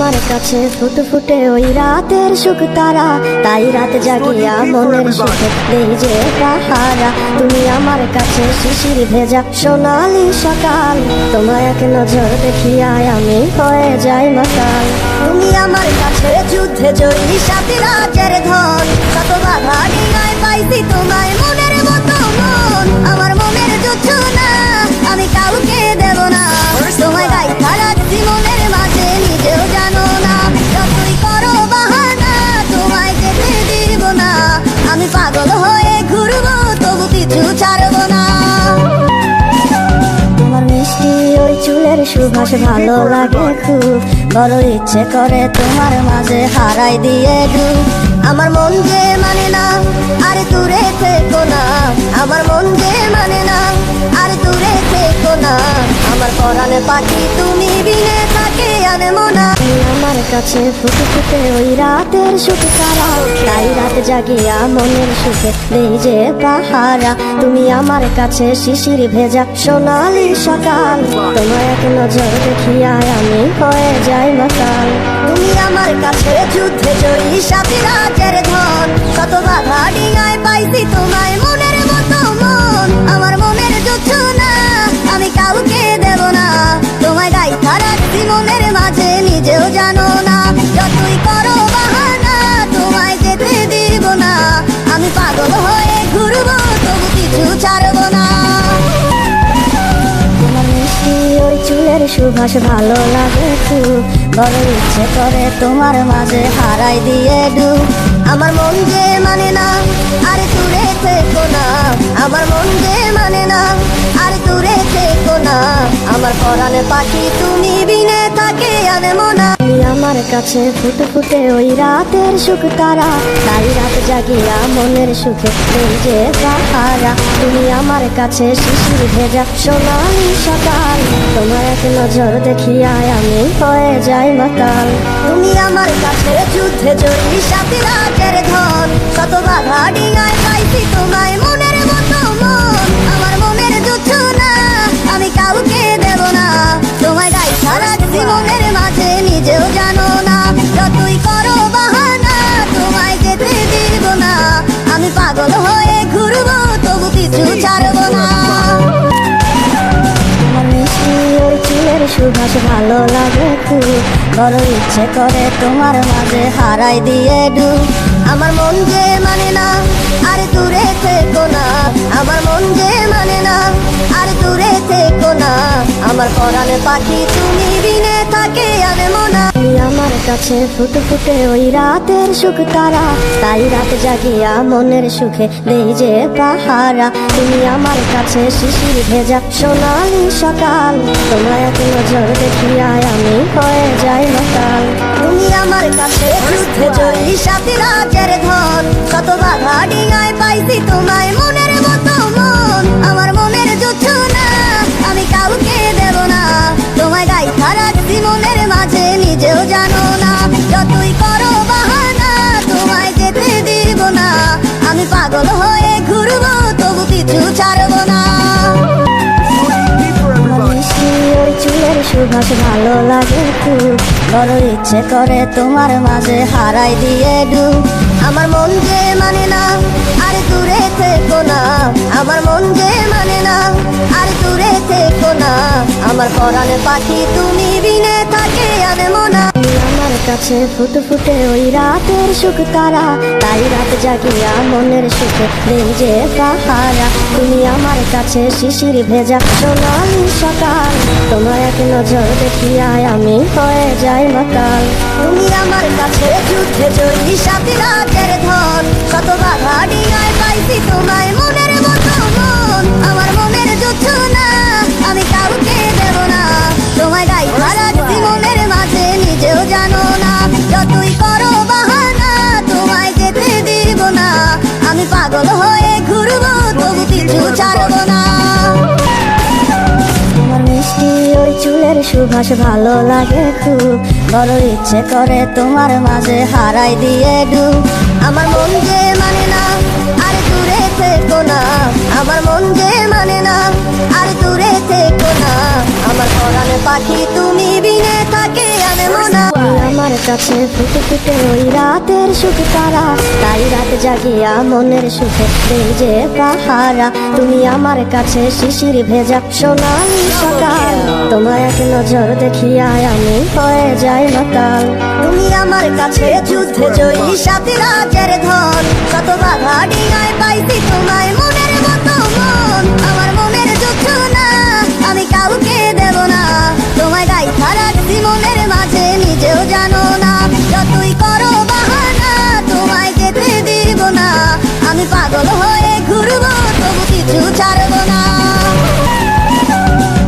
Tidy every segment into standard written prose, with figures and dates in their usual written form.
আমার কাছে ফুটফুটে ওই রাতের সুখ তারা, তাই রাত জাগিয়া মনের সুখে দেই যে পাহারা। তুমি আমার কাছে শিশির ভেজা সোনালি সকাল, তোমার এক নজর দেখিয়া আমি হয়ে যাই মাতাল। তুমি আমার কাছে যুদ্ধে জয়ী সাথী রাজের ধন, কত বাধা ডিঙায় পাইছি তোমায় মনের মতো মন। আমার মনের যুদ্ধ না আমি কাউকে দেব না, তোমায় গাই খারাচ্ছি মনের মাঝে নিজেও জানো না। যতই করো বাহানা তোমায় যেতে দিব না, আমি পাগল হয়ে ঘুরবো তবু কিছু ছাড়বো না। তোমার মিষ্টি ওই চুলের সুবাস ভালো লাগে খুব, বড় ইচ্ছে করে তোমার মাঝে হারাই দিয়ে ডুব। আমার মন যে মানে না আরে দূরে থেকো না, আমার মন যে মানে না আরে দূরে থেকো না। আমার পরাণে পাখি তুমি বিনে থাকে আনমো না। আমার কাছে ফুটে ফুটে ওই রাতের সুখ তারা, তাই রাত জাগিয়া মনের সুখে দেই যে পাহারা। তুমি আমার কাছে শিশির ভেজা সোনালি সকাল, তোমার এক নজর দেখিয়া আমি হয়ে যাই মাতাল। তুমি আমার কাছে যুদ্ধে জয়ী সাথী রাজের ধন, কত বাধা ডিঙায় পাইছি তোমায় মনের মতো মন। আমার মনের যুদ্ধ না আমি কাউকে দেব না, তোমায় গাই খারাচ্ছি মনের মাঝে নিজেও জানো না। যতই করো বাহানা তোমায় যেতে দিব না, আমি পাগল হয়ে ঘুরবো তবু কিছু ছাড়বো না। তোমার মিষ্টি ওই চুলের সুবাস ভালো লাগে খুব, বড় ইচ্ছে করে তোমার মাঝে হারাই দিয়ে ডুব। আমার মন যে মানে না আরে দূরে থেকো না, আমার মন যে মানে না আরে দূরে থেকো না। আমার পরাণে পাখি তুমি বিনে থাকে আনমো না। তুমি আমার কাছে ফুটে ফুটে ওই রাতের সুখ তারা, তাই রাত জাগিয়া মনের সুখে দেই যে পাহারা। তুমি আমার কাছে শিশির ভেজা সোনালি সকাল, তোমার এক নজর দেখিয়া আমি হয়ে যাই মাতাল। তুমি আমার কাছে যুদ্ধে জয়ী সাথী রাজের ধন, কত বাধা ডিঙায় পাইছি তোমায় মনের মতো মন। আমার মনের যুদ্ধ না আমি কাউকে দেব না, তোমায় গাই খারাচ্ছি মনের মাঝে নিজেও জানো না। যতই করো বাহানা তোমায় যেতে দিব না, আমি পাগল হয়ে ঘুরবো তবু কিছু ছাড়বো না। আমার মিষ্টি ওই চুলের সুবাস ভালো লাগে খুব, বড় ইচ্ছে করে তোমার মাঝে হারাই দিয়ে ডুব। আমার মন যে মানে না আরে দূরে থেকো না, আমার মন যে মানে না আরে দূরে থেকো না। আমার পরাণে পাখি তুমি বিনে থাকে আনমো না। তুমি আমার কাছে ফুটে ফুটে ওই রাতের সুখ তারা, তাই রাত জাগিয়া মনের সুখে দেই যে পাহারা। তুমি আমার কাছে শিশির ভেজা সোনালি সকাল, তোমার এক নজর দেখিয়া আমি হয়ে যাই মাতাল। তুমি আমার কাছে যুদ্ধে জয়ী সাথী রাজের ধন, কত বাধা ডিঙায় পাইছি তোমায় মনের মতো মন। আমার মনের যুদ্ধ না আমি কাউকে দেব না, তোমায় গাই খারাচ্ছি মনের মাঝে নিজেও জানো না। যতই করো বাহানা তোমায় যেতে দিব না, আমি পাগল হয়ে ঘুরবো তবু কিছু ছাড়বো না। ওই চুলের সুবাস ভালো লাগে খুব, বড় ইচ্ছে করে তোমার মাঝে হারাই দিয়ে ডুব। আমার মন যে মানে না আরে দূরে থেকো না, আমার মন যে মানে না আরে দূরে থেকো না। আমার পরাণে পাখি তুমি বিনে থাকে আনমো না। আমার কাছে ফুটে ফুটে ওই রাতের সুখ তারা, তাই রাত জাগিয়া মনের সুখে দেই যে পাহারা। তুমি আমার কাছে শিশির ভেজা সোনালি সকাল, তোমার এক নজর দেখিয়া আমি হয়ে যাই মাতাল। তুমি আমার কাছে যুদ্ধে জয়ী সাথী রাজের ধন, কত বাধা ডিঙায় পাইছি তোমায় মনের মতো মন। আমার মনের যুদ্ধ না আমি কাউকে দেব না, তোমায় গাই খারাচ্ছি মনের মাঝে নিজেও জানো না। যতই করো বাহানা তোমায় যেতে দিব না, আমি পাগল হয়ে ঘুরবো তবু কিছু ছাড়বো না। তোমার মিষ্টি ওই চুলের সুবাস ভালো লাগে খুব, বড় ইচ্ছে করে তোমার মাঝে হারাই দিয়ে ডুব। আমার মন যে মানে না আরে দূরে থেকো না, আমার মন যে মানে না আরে দূরে থেকো না। আমার পরাণে পাখি তুমি বিনে থাকে আনমো না। আমার কাছে ফুটে ফুটে ওই রাতের সুখ তারা, তাই রাত জাগিয়া মনের সুখে দেই যে পাহারা। তুমি আমার কাছে শিশির ভেজা সোনালি সকাল, তোমার এক নজর দেখিয়া আমি হয়ে যাই মাতাল। তুমি আমার কাছে যুদ্ধে জয়ী সাথী রাজের ধন, কত বাধা ডিঙায় পাইছি তোমায় মনের মতো মন। আমার মনের যুদ্ধ না আমি কাউকে দেব না, তোমায় গাইথা রাখছি মনের মাঝে নিজেও জানো না। যতই করো বাহানা তোমায় যেতে দিব না, আমি পাগল হয়ে ঘুরবো তবু কিছু ছাড়বো না।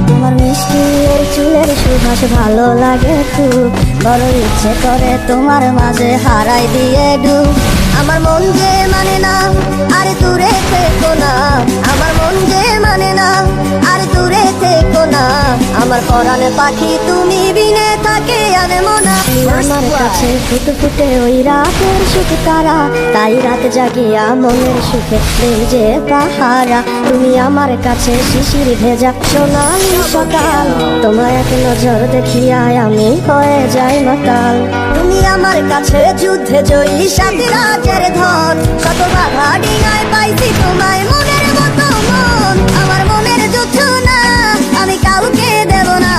তোমার মিষ্টি ওই চুলের সুবাস ভালো লাগে খুব, বড় ইচ্ছে করে তোমার মাঝে হারাই দিয়ে ডুব। আমার মন যে মানে না আর দূরে থেকো না, আমার মন যে মানে না আর দূরে থেকো না। আমার পরাণে পাখি তুমি বিনে থাকে আনে মনা। আমার কাছে ফুটে ফুটে ওই রাতের সুখ তারা, তাই রাত জাগিয়া মনের সুখে দেই যে পাহারা। তুমি আমার কাছে শিশির ভেজা সোনালি সকাল, তোমার এক নজর দেখিয়া আমি হয়ে যাই মাতাল। তুমি আমার কাছে যুদ্ধে জয়ী সাথী রাজের ধন, কত বাধা ডিঙায় পাইছি তোমায় মনের মতো মন। আমার মনের যুদ্ধ না আমি কাউকে দেব না,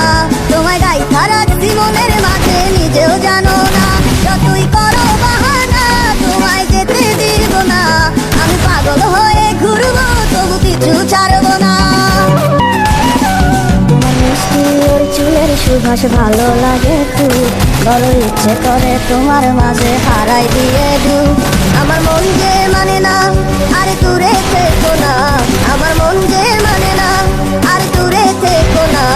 তোমায় গাইথা রাখছি মনের মাঝে নিজেও জানো না। যতই করো বাহানা তোমায় যেতে দিব না, আমি পাগল হয়ে ঘুরবো তবু কিছু ছাড়বো না। তোমার মিষ্টি ওই চুলের সুবাস ভালো লাগে খুব, বড় ইচ্ছে করে তোমার মাঝে হারাই দিয়ে ডুব। আমার মন যে মানে না আর দূরে থেকো না, আমার মন যে মানে না আর দূরে থেকো না।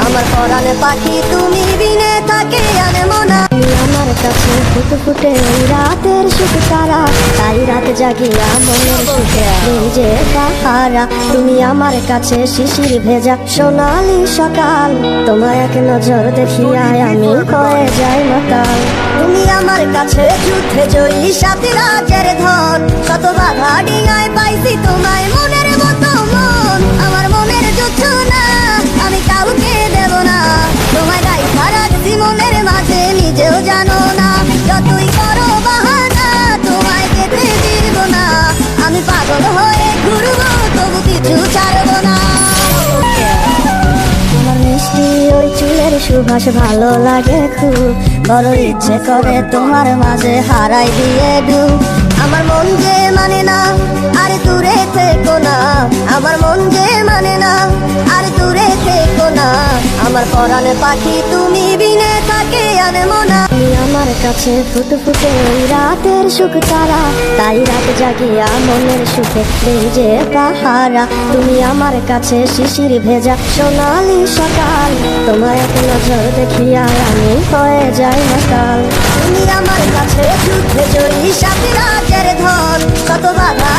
আমার পরাণে পাখি তুমি বিনে থাকে আনে মনা। আমার কাছে ফুটে ফুটে ওই রাতের সুখ তারা, তাই রাত জাগিয়া মনের সুখে দেই যে পাহারা। তুমি আমার কাছে শিশির ভেজা সোনালি সকাল, তোমার এক নজর দেখিয়া আমি হয়ে যাই মাতাল। তুমি আমার কাছে যুদ্ধে জয়ী সাথী রাজের ধন, কত বাধা ডিঙায় পাইছি তোমায় মনের মতো মন। আমার মনের যুদ্ধ না আমি কাউকে দেব না, তোমায় গাইথা রাখছি মনের মাঝে নিজেও জানো না। যতই করো বাহানা তোমায় যেতে দিব না, আমি পাগল হয়ে ঘুরবো তবু কিছু ছাড়বো না। তোমার মিষ্টি ওই চুলের সুবাস ভালো লাগে খুব, বড় ইচ্ছে করে তোমার মাঝে হারাই দিয়ে ডুব। আমার মন যে মানে না আর দূরে থেকো না, আমার মন যে মানে না আর দূরে থেকো না। আমার পরাণে পাখি তুমি বিনে থাকে আনে মনা। তুমি আমার কাছে ফুটে ফুটে ওই রাতের সুখ তারা, তাই রাত জাগিয়া মনের সুখে দেই যে পাহারা। তুমি আমার কাছে শিশির ভেজা সোনালি সকাল, তোমার এক নজর দেখিয়া আমি হয়ে যাই মাতাল। তুমি আমার কাছে যুদ্ধে জয়ী সাথী রাজের ধন, কত বাধা